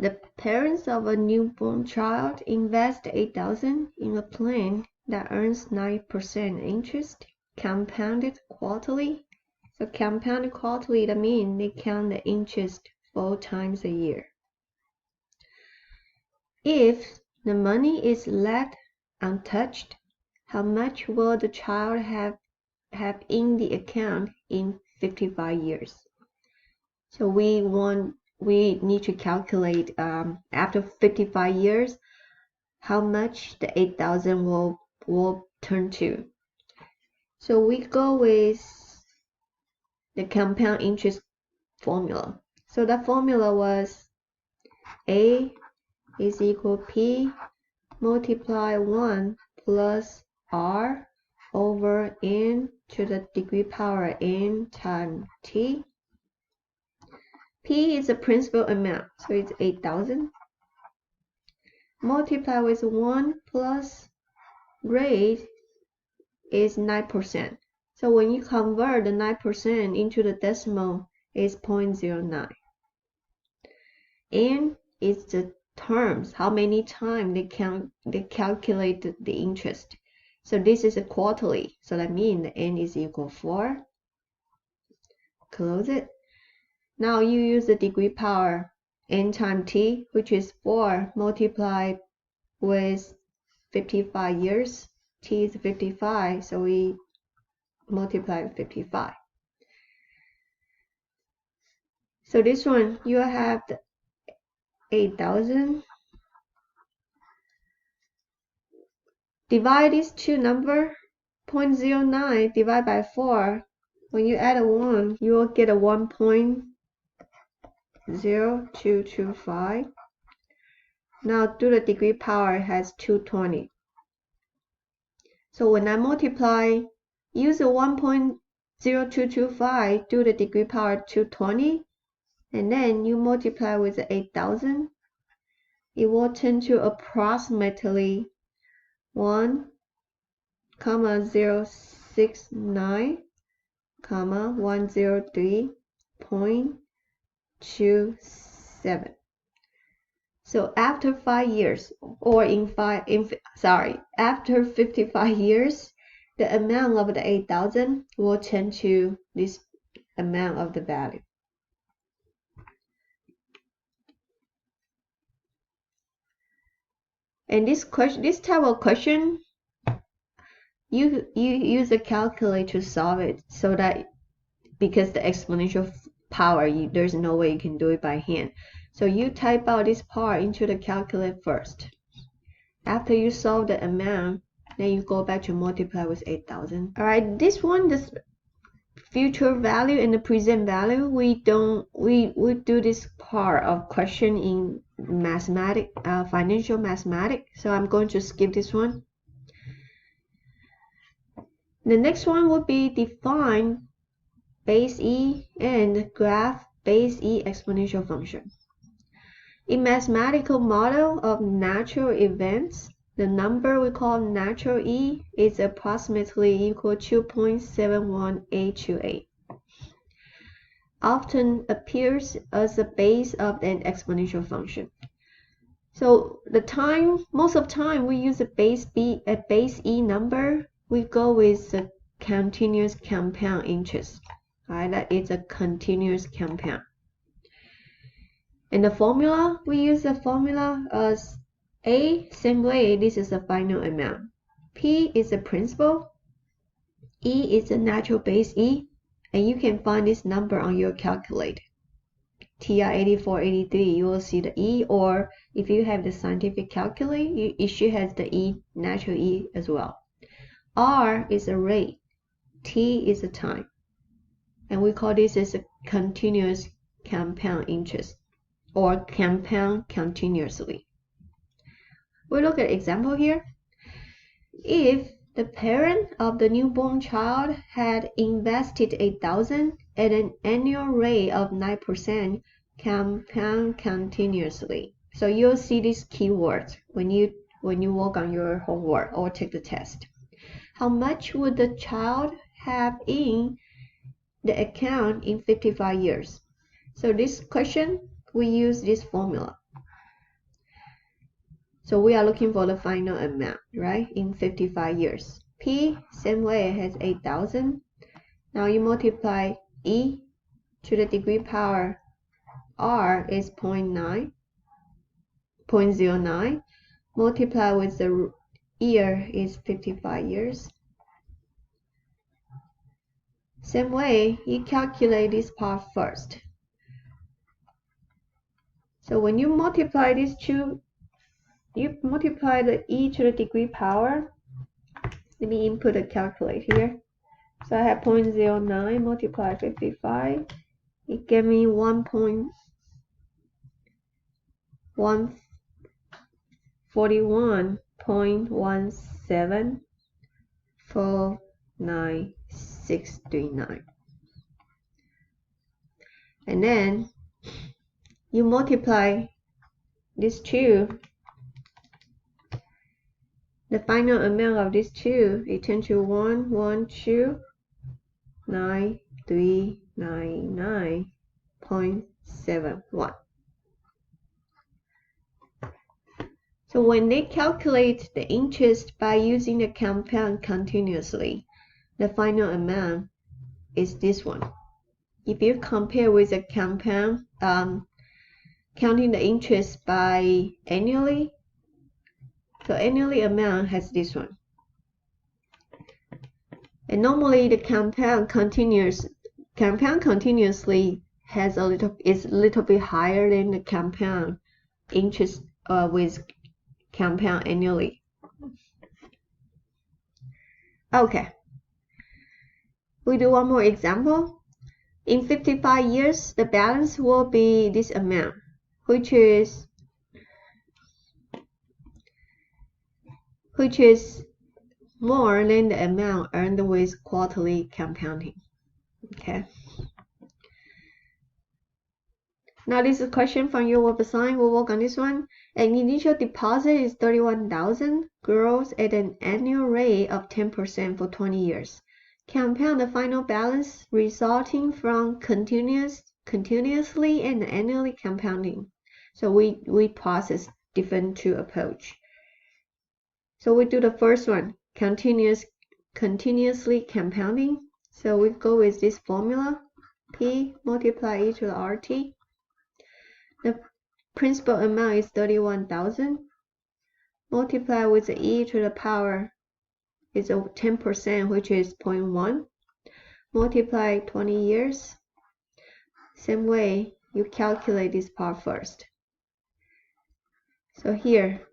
The parents of a newborn child invest $8,000 in a plan that earns 9% interest, compounded quarterly. So compounded quarterly, that means they count the interest 4 times a year. If the money is left untouched, how much will the child have in the account in 55 years? So we need to calculate after 55 years how much the 8,000 will turn to. So we go with the compound interest formula. So the formula was A is equal P multiply 1 plus R over N to the degree power N times T. P is the principal amount, so it's 8,000. Multiply with 1 plus rate is 9%. So when you convert the 9% into the decimal, it's 0.09. N is the terms, how many times they calculate the interest. So this is a quarterly, so that means the N is equal 4. Close it. Now you use the degree power N times T, which is 4 multiplied with 55 years. T is 55, so we multiply with 55. So this one, you have the 8,000. Divide these two numbers, 0.09 divided by 4. When you add a 1, you will get a 1.0225. Now do the degree power has 220. So when I multiply, use a 1.0225, do the degree power 220, and then you multiply with the 8,000. It will turn to approximately 1,069,103.27. So after 5 years, or after 55 years, the amount of the 8,000 will turn to this amount of the value. And this type of question, you use a calculator to solve it, so that because the exponential power, there's no way you can do it by hand. So you type out this part into the calculator first. After you solve the amount, then you go back to multiply with 8,000. All right, this one, this future value and the present value, we do this part of question in mathematics, financial mathematics. So I'm going to skip this one. The next one would be define base E and graph base E exponential function. In mathematical model of natural events, the number we call natural E is approximately equal to 2.71828. Often appears as the base of an exponential function. So most of the time we use a base E number, we go with the continuous compound interest. Alright, that is a continuous compound. In the formula, we use the formula as A, same way, this is the final amount. P is the principal, E is the natural base E, and you can find this number on your calculator. TI-8483, you will see the E, or if you have the scientific calculator, it should have the E, natural E as well. R is the rate, T is the time, and we call this as a continuous compound interest, or compound continuously. We look at example here. If the parent of the newborn child had invested 8,000 at an annual rate of 9% compound continuously. So you'll see these keywords when you work on your homework or take the test. How much would the child have in the account in 55 years? So this question, we use this formula. So we are looking for the final amount, right? In 55 years. P, same way, it has 8,000. Now you multiply E to the degree power. R is 0.09. Multiply with the year is 55 years. Same way, you calculate this part first. So when you multiply these two, you multiply the E to the degree power. Let me input a calculator here. So I have 0.09 multiplied 55. It gave me 1.411749,639. And then you multiply these two. The final amount of these two, it turns to 112,9399.71. So when they calculate the interest by using the compound continuously, the final amount is this one. If you compare with the compound, counting the interest by annually, so annually amount has this one. And normally the compound continuously has is a little bit higher than the compound interest with compound annually. Okay. We do one more example. In 55 years, the balance will be this amount, which is more than the amount earned with quarterly compounding. Okay. Now this is a question from your work assignment. We'll work on this one. An initial deposit is 31,000, grows at an annual rate of 10% for 20 years. Compound the final balance resulting from continuously and annually compounding. So we process different two approach. So we do the first one, continuously compounding. So we go with this formula, P multiply E to the RT. The principal amount is 31,000. Multiply with the E to the power is 10%, which is 0.1. Multiply 20 years. Same way, you calculate this part first. So here,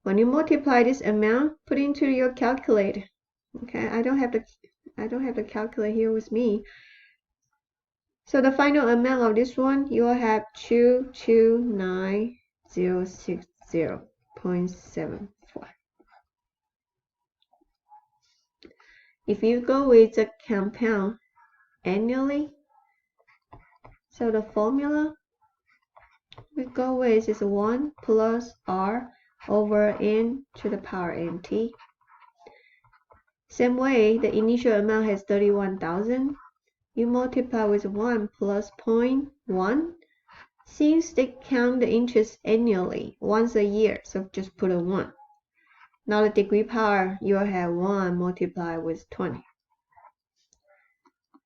when you multiply this amount, put into your calculator. Okay, I don't have the calculator here with me. So the final amount of this one, you will have 229,060.74. If you go with the compound annually, so the formula we go with is 1 plus R over N to the power NT. Same way, the initial amount has 31,000. You multiply with 1 plus 0.1. Since they count the interest annually, once a year, so just put a 1. Now the degree power, you'll have 1 multiplied with 20.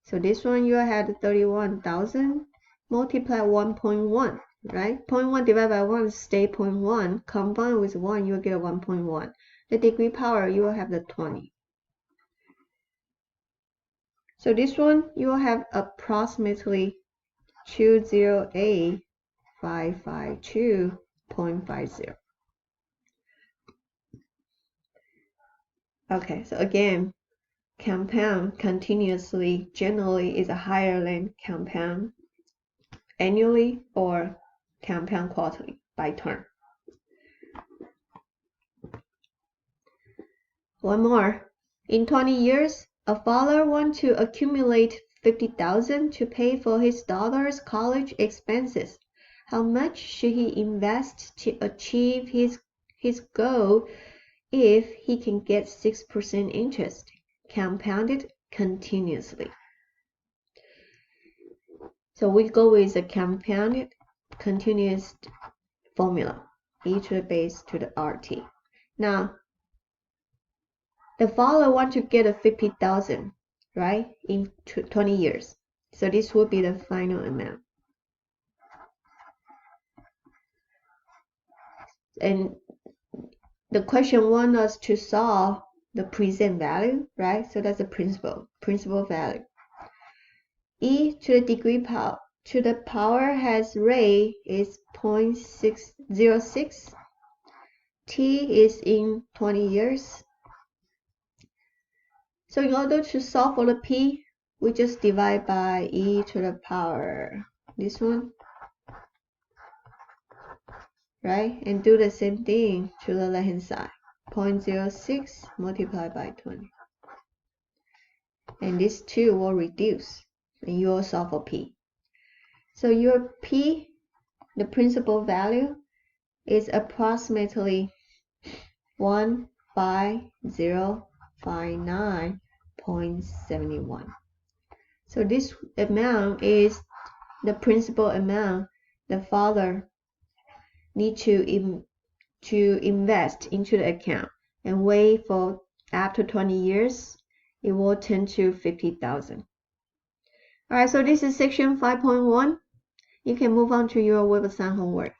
So this one, you'll have 31,000 multiply 1.1, right? 0.1 divided by 1 stay 0.1. Combine with 1, you'll get 1.1. The degree power, you will have the 20. So this one, you will have approximately 208,552.50. Okay, so again, compound continuously generally is higher than compound annually or compound quarterly by turn. One more. In 20 years, a father wants to accumulate 50,000 to pay for his daughter's college expenses. How much should he invest to achieve his goal if he can get 6% interest, compounded continuously? So we go with a compounded continuous formula, e to the base to the RT. Now, the father wants to get a 50,000, right, in 20 years. So this will be the final amount. And the question wants us to solve the present value, right? So that's the principal value. E to the degree power to the power has rate is 0.606. T is in 20 years. So in order to solve for the P, we just divide by e to the power, this one, right? And do the same thing to the left hand side. 0.06 multiplied by 20. And these two will reduce, and you will solve for P. So your P, the principal value, is approximately 15059.71. So this amount is the principal amount the father needs to invest into the account, and wait for after 20 years, it will turn to 50,000. Alright, so this is section 5.1. You can move on to your web assignment homework.